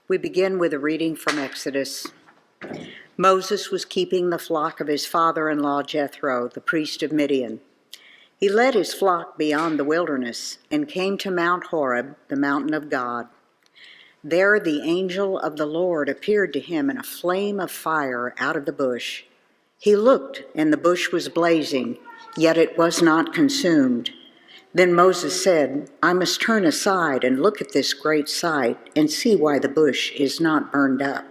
We begin with a reading from Exodus. Moses was keeping the flock of his father-in-law Jethro, the priest of Midian. He led his flock beyond the wilderness and came to Mount Horeb, the mountain of God. There the angel of the Lord appeared to him in a flame of fire out of the bush. He looked, and the bush was blazing, yet it was not consumed. Then Moses said, "I must turn aside and look at this great sight and see why the bush is not burned up."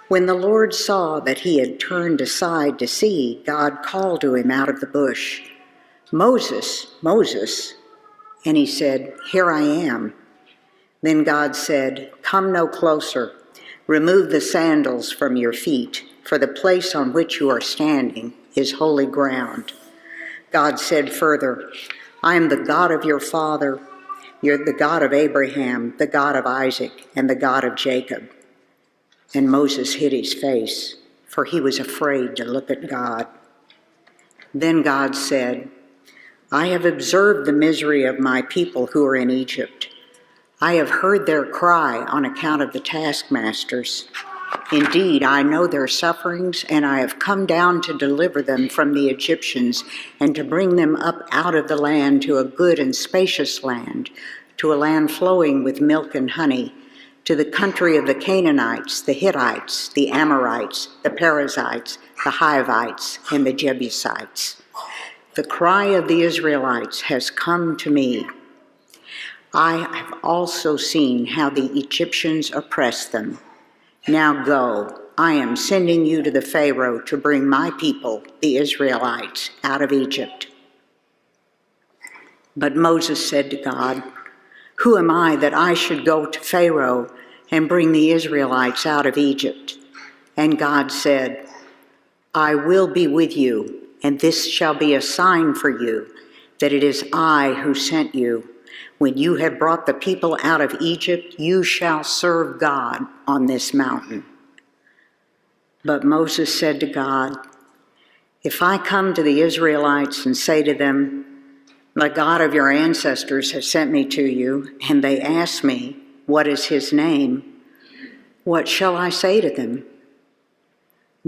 When the Lord saw that he had turned aside to see, God called to him out of the bush, "Moses, Moses." And he said, "Here I am." Then God said, "Come no closer. Remove the sandals from your feet, for the place on which you are standing is holy ground." God said further, "I am the God of your father, you're the God of Abraham, the God of Isaac, and the God of Jacob." And Moses hid his face, for he was afraid to look at God. Then God said, "I have observed the misery of my people who are in Egypt. I have heard their cry on account of the taskmasters. Indeed, I know their sufferings, and I have come down to deliver them from the Egyptians and to bring them up out of the land to a good and spacious land, to a land flowing with milk and honey, to the country of the Canaanites, the Hittites, the Amorites, the Perizzites, the Hivites, and the Jebusites. The cry of the Israelites has come to me. I have also seen how the Egyptians oppress them. Now go, I am sending you to the Pharaoh to bring my people, the Israelites, out of Egypt." But Moses said to God, "Who am I that I should go to Pharaoh and bring the Israelites out of Egypt?" And God said, "I will be with you, and this shall be a sign for you, that it is I who sent you. When you have brought the people out of Egypt, you shall serve God on this mountain." But Moses said to God, "If I come to the Israelites and say to them, 'The God of your ancestors has sent me to you,' and they ask me, 'What is his name?' what shall I say to them?"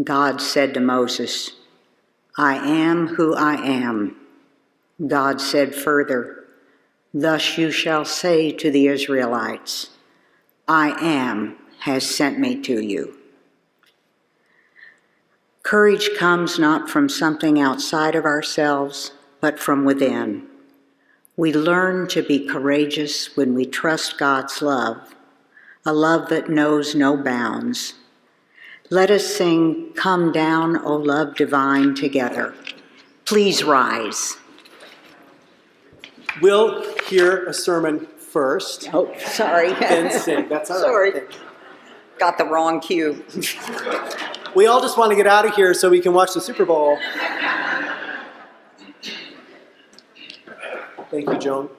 God said to Moses, "I am who I am." God said further, "Thus you shall say to the Israelites, 'I am has sent me to you.'" Courage comes not from something outside of ourselves, but from within. We learn to be courageous when we trust God's love, a love that knows no bounds. Let us sing "Come Down, O Love Divine" together. Please rise. We'll hear a sermon first. Oh, sorry. Then sing. That's all Sorry. right. Got the wrong cue. We all just want to get out of here so we can watch the Super Bowl. Thank you, Joan.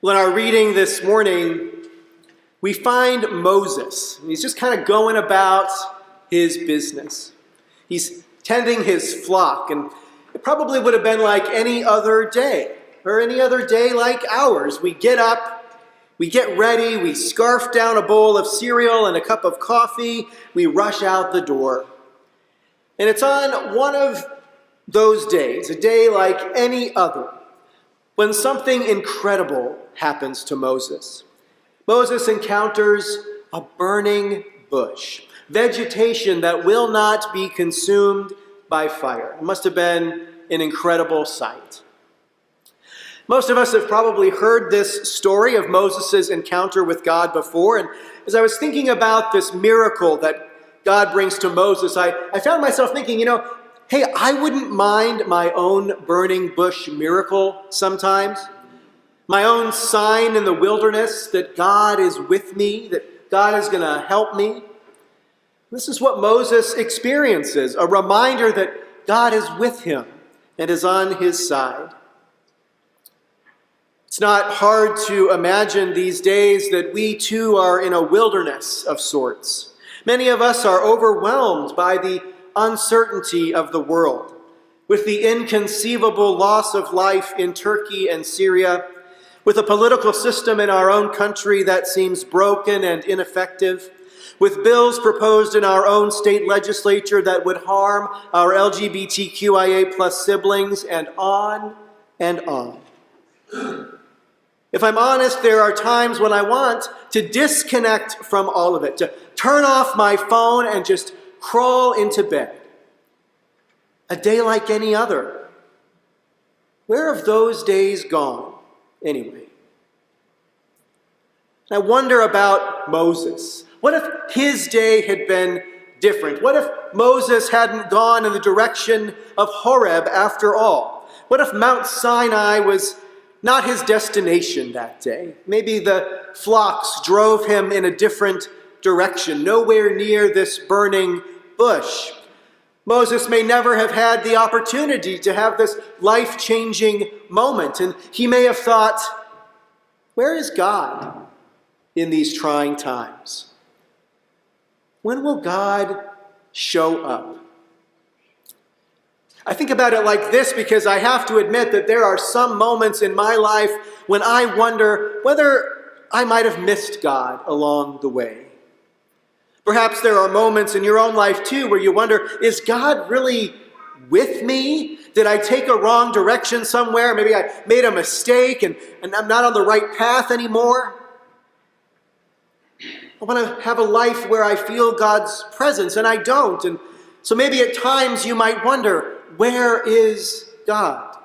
Well, in our reading this morning, we find Moses. He's just kind of going about his business. He's tending his flock, and it probably would have been like any other day, or any other day like ours. We get up, we get ready, we scarf down a bowl of cereal and a cup of coffee, we rush out the door. And it's on one of those days, a day like any other, when something incredible happens to Moses. Moses encounters a burning bush, vegetation that will not be consumed by fire. It must have been an incredible sight. Most of us have probably heard this story of Moses' encounter with God before, and as I was thinking about this miracle that God brings to Moses, I found myself thinking, hey, I wouldn't mind my own burning bush miracle sometimes. My own sign in the wilderness that God is with me, that God is going to help me. This is what Moses experiences, a reminder that God is with him and is on his side. It's not hard to imagine these days that we too are in a wilderness of sorts. Many of us are overwhelmed by the uncertainty of the world. with the inconceivable loss of life in Turkey and Syria, with a political system in our own country that seems broken and ineffective, with bills proposed in our own state legislature that would harm our LGBTQIA plus siblings, and on and on. If I'm honest, there are times when I want to disconnect from all of it, to turn off my phone and just crawl into bed. A day like any other. Where have those days gone, anyway? I wonder about Moses. What if his day had been different? What if Moses hadn't gone in the direction of Horeb after all? What if Mount Sinai was not his destination that day? Maybe the flocks drove him in a different direction, nowhere near this burning bush. Moses may never have had the opportunity to have this life-changing moment, and he may have thought, where is God in these trying times? When will God show up? I think about it like this because I have to admit that there are some moments in my life when I wonder whether I might have missed God along the way. Perhaps there are moments in your own life too where you wonder, is God really with me? Did I take a wrong direction somewhere? Maybe I made a mistake and I'm not on the right path anymore. I want to have a life where I feel God's presence, and I don't. And so maybe at times you might wonder, where is God?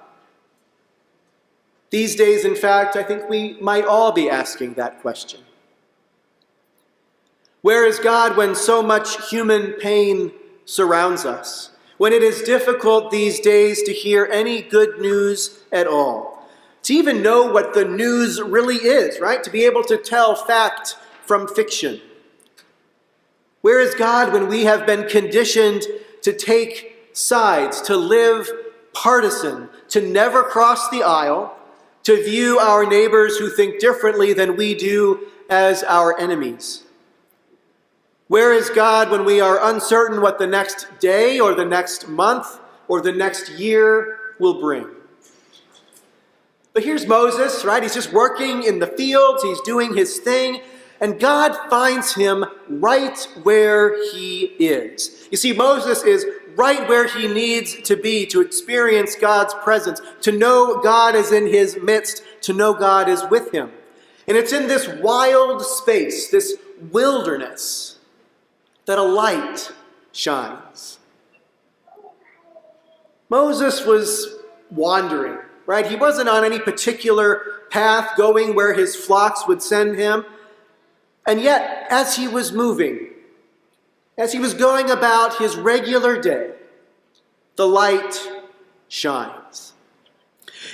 These days, in fact, I think we might all be asking that question. Where is God when so much human pain surrounds us? When it is difficult these days to hear any good news at all? To even know what the news really is, right? To be able to tell fact from fiction. Where is God when we have been conditioned to take sides, to live partisan, to never cross the aisle, to view our neighbors who think differently than we do as our enemies? Where is God when we are uncertain what the next day or the next month or the next year will bring? But here's Moses, right? He's just working in the fields, he's doing his thing, and God finds him right where he is. You see, Moses is right where he needs to be to experience God's presence, to know God is in his midst, to know God is with him. And it's in this wild space, this wilderness, that a light shines. Moses was wandering, right? He wasn't on any particular path going where his flocks would send him. And yet, as he was moving, as he was going about his regular day, the light shines.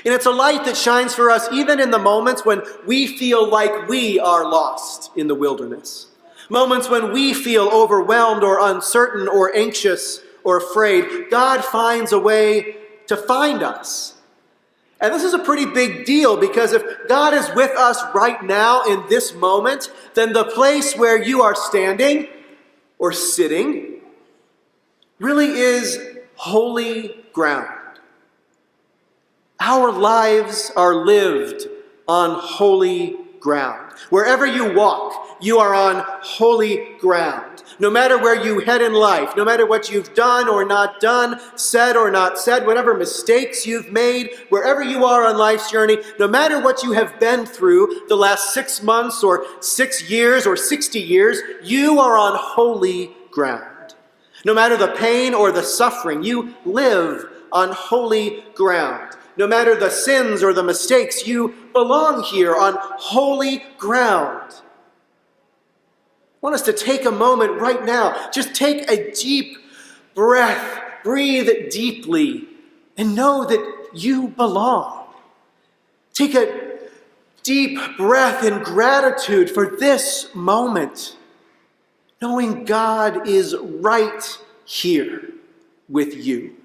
And it's a light that shines for us even in the moments when we feel like we are lost in the wilderness. Moments when we feel overwhelmed or uncertain or anxious or afraid. God finds a way to find us. And this is a pretty big deal because if God is with us right now in this moment, then the place where you are standing or sitting really is holy ground. Our lives are lived on holy ground. Wherever you walk, you are on holy ground. No matter where you head in life, no matter what you've done or not done, said or not said, whatever mistakes you've made, wherever you are on life's journey, no matter what you have been through the last 6 months or 6 years or 60 years, you are on holy ground. No matter the pain or the suffering, you live on holy ground. No matter the sins or the mistakes, you belong here on holy ground. I want us to take a moment right now. Just take a deep breath. Breathe deeply and know that you belong. Take a deep breath in gratitude for this moment, knowing God is right here with you.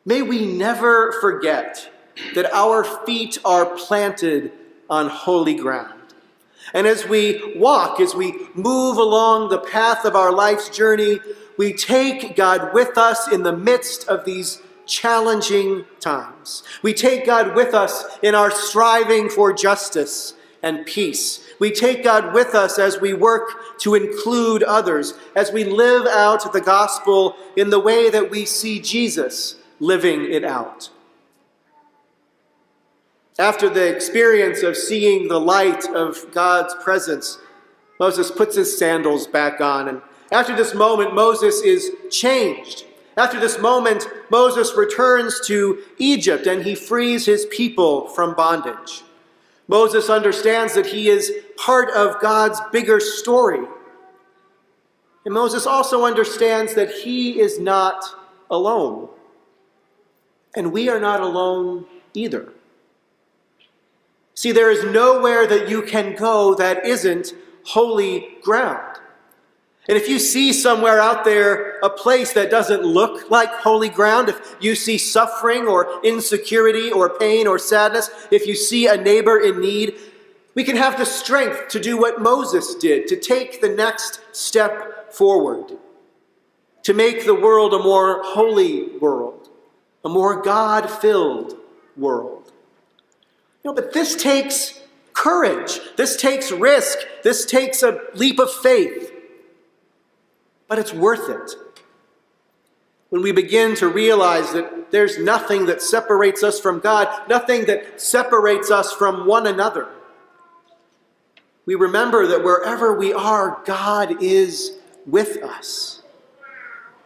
May we never forget that our feet are planted on holy ground. And as we walk, as we move along the path of our life's journey, we take God with us in the midst of these challenging times. We take God with us in our striving for justice and peace. We take God with us as we work to include others, as we live out the gospel in the way that we see Jesus living it out. After the experience of seeing the light of God's presence, Moses puts his sandals back on. And after this moment, Moses is changed. After this moment, Moses returns to Egypt and he frees his people from bondage. Moses understands that he is part of God's bigger story. And Moses also understands that he is not alone. And we are not alone either. See, there is nowhere that you can go that isn't holy ground. And if you see somewhere out there a place that doesn't look like holy ground, if you see suffering or insecurity or pain or sadness, if you see a neighbor in need, we can have the strength to do what Moses did, to take the next step forward, to make the world a more holy world, a more God-filled world. But this takes courage. This takes risk. This takes a leap of faith. But it's worth it. When we begin to realize that there's nothing that separates us from God, nothing that separates us from one another, we remember that wherever we are, God is with us.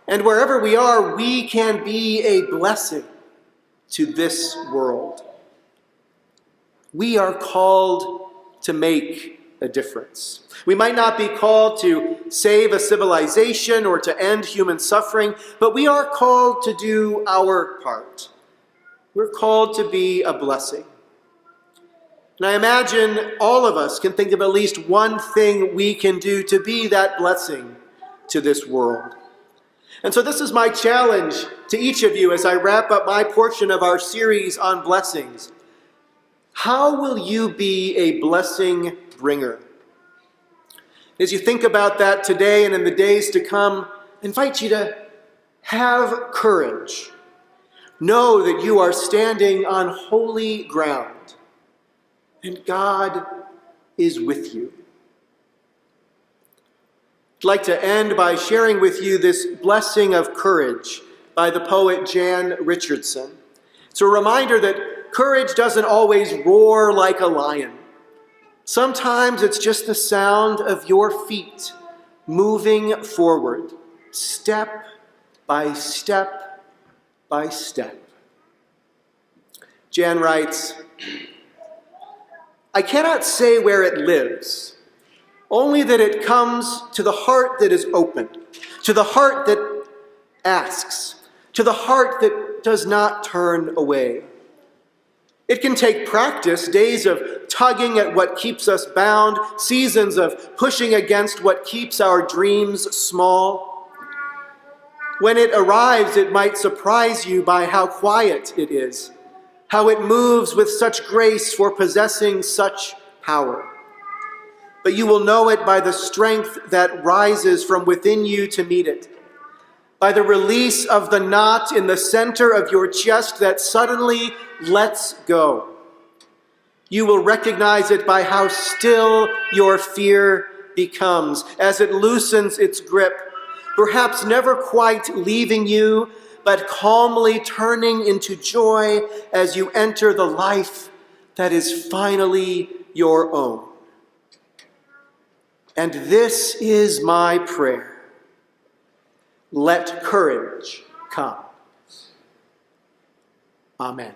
And wherever we are, we can be a blessing to this world. We are called to make a difference. We might not be called to save a civilization or to end human suffering, but we are called to do our part. We're called to be a blessing. And I imagine all of us can think of at least one thing we can do to be that blessing to this world. And so this is my challenge to each of you as I wrap up my portion of our series on blessings. How will you be a blessing bringer? As you think about that today and in the days to come, I invite you to have courage. Know that you are standing on holy ground, and God is with you. I'd like to end by sharing with you this blessing of courage by the poet Jan Richardson. It's a reminder that courage doesn't always roar like a lion. Sometimes it's just the sound of your feet moving forward, step by step by step. Jan writes, I cannot say where it lives, only that it comes to the heart that is open, to the heart that asks, to the heart that does not turn away. It can take practice, days of tugging at what keeps us bound, seasons of pushing against what keeps our dreams small. When it arrives, it might surprise you by how quiet it is, how it moves with such grace for possessing such power. But you will know it by the strength that rises from within you to meet it, by the release of the knot in the center of your chest that suddenly lets go. You will recognize it by how still your fear becomes as it loosens its grip, perhaps never quite leaving you, but calmly turning into joy as you enter the life that is finally your own. And this is my prayer. Let courage come. Amen.